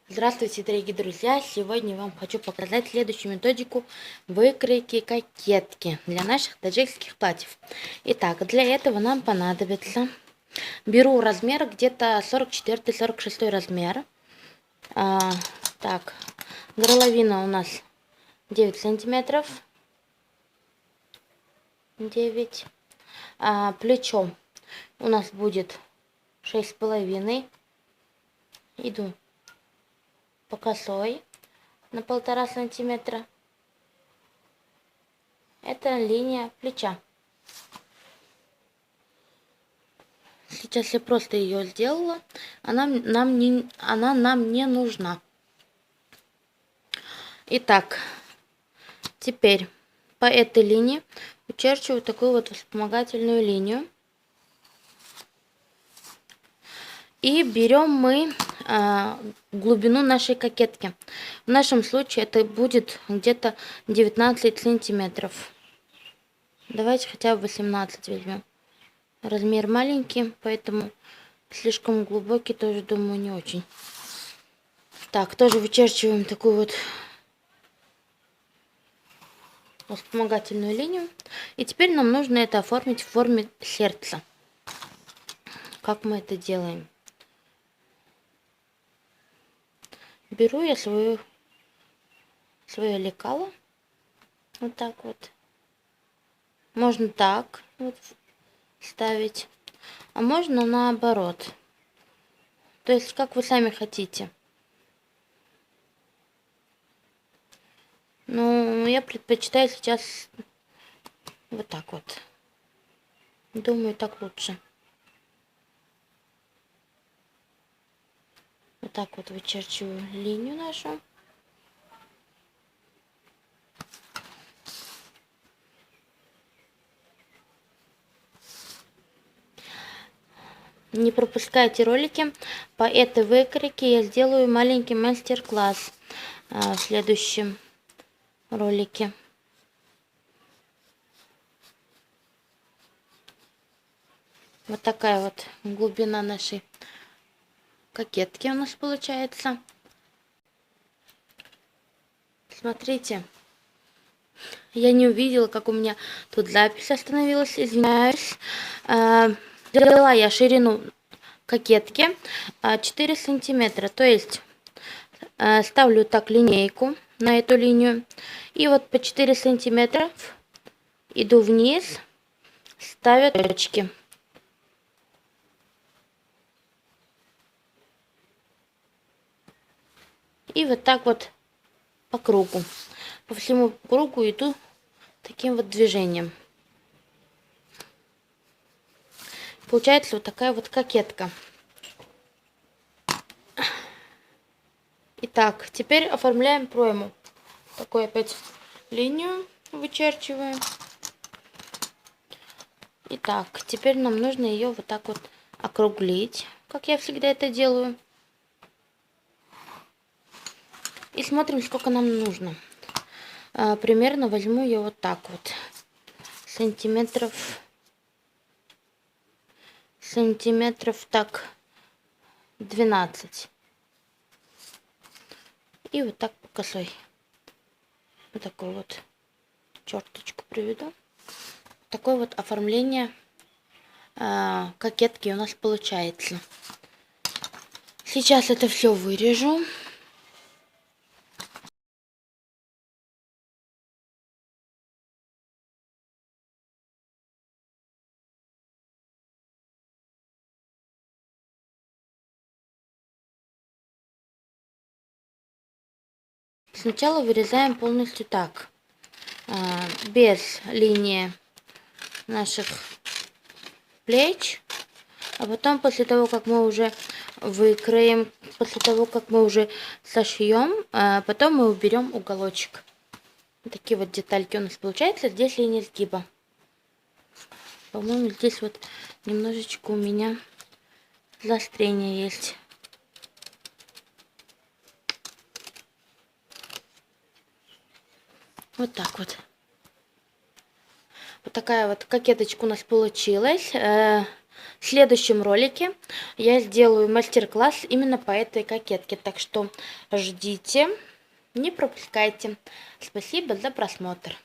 Здравствуйте, дорогие друзья! Сегодня вам хочу показать следующую методику выкройки кокетки для наших таджикских платьев. Итак, для этого нам понадобится, беру размер где-то 44-46 размер. Так, горловина у нас 9 сантиметров. 9. Плечо у нас будет 6,5. Иду по косой на 1,5 сантиметра. Это линия плеча. Сейчас я просто ее сделала. Она нам не нужна. Итак, теперь по этой линии вычерчиваю такую вот вспомогательную линию. И берем мы глубину нашей кокетки. В нашем случае это будет где-то 19 сантиметров. Давайте хотя бы 18 возьмем. Размер маленький, поэтому слишком глубокий тоже, думаю, не очень. Так, тоже вычерчиваем такую вот вспомогательную линию. И теперь нам нужно это оформить в форме сердца. Как мы это делаем? Беру я свое лекало. Вот так вот. Можно так вот ставить. А можно наоборот. То есть, как вы сами хотите. Ну, я предпочитаю сейчас вот так вот. Думаю, так лучше. Вот так вот вычерчиваю линию нашу. Не пропускайте ролики. По этой выкройке я сделаю маленький мастер-класс в следующем ролике. Вот такая вот глубина нашей кокетки у нас получается. Смотрите, я не увидела, как у меня тут запись остановилась, извиняюсь. Взяла я ширину кокетки 4 сантиметра, то есть ставлю так линейку на эту линию. И вот по 4 сантиметра иду вниз, ставя точки. И вот так вот по кругу. По всему кругу иду таким вот движением. Получается вот такая вот кокетка. Итак, теперь оформляем пройму. Такую опять линию вычерчиваем. Итак, теперь нам нужно ее вот так вот округлить, как я всегда это делаю. И смотрим, сколько нам нужно. Примерно возьму я вот так вот. Сантиметров так 12. И вот так по косой. Вот такую вот черточку приведу. Такое вот оформление кокетки у нас получается. Сейчас это все вырежу. Сначала вырезаем полностью так, без линии наших плеч, а потом после того, как мы уже выкроем, после того, как мы уже сошьем, потом мы уберем уголочек. Вот такие вот детальки у нас получаются. Здесь линия сгиба. По-моему, здесь вот немножечко у меня заострение есть. Вот так вот. Вот такая вот кокеточка у нас получилась. В следующем ролике я сделаю мастер-класс именно по этой кокетке, так что ждите, не пропускайте. Спасибо за просмотр.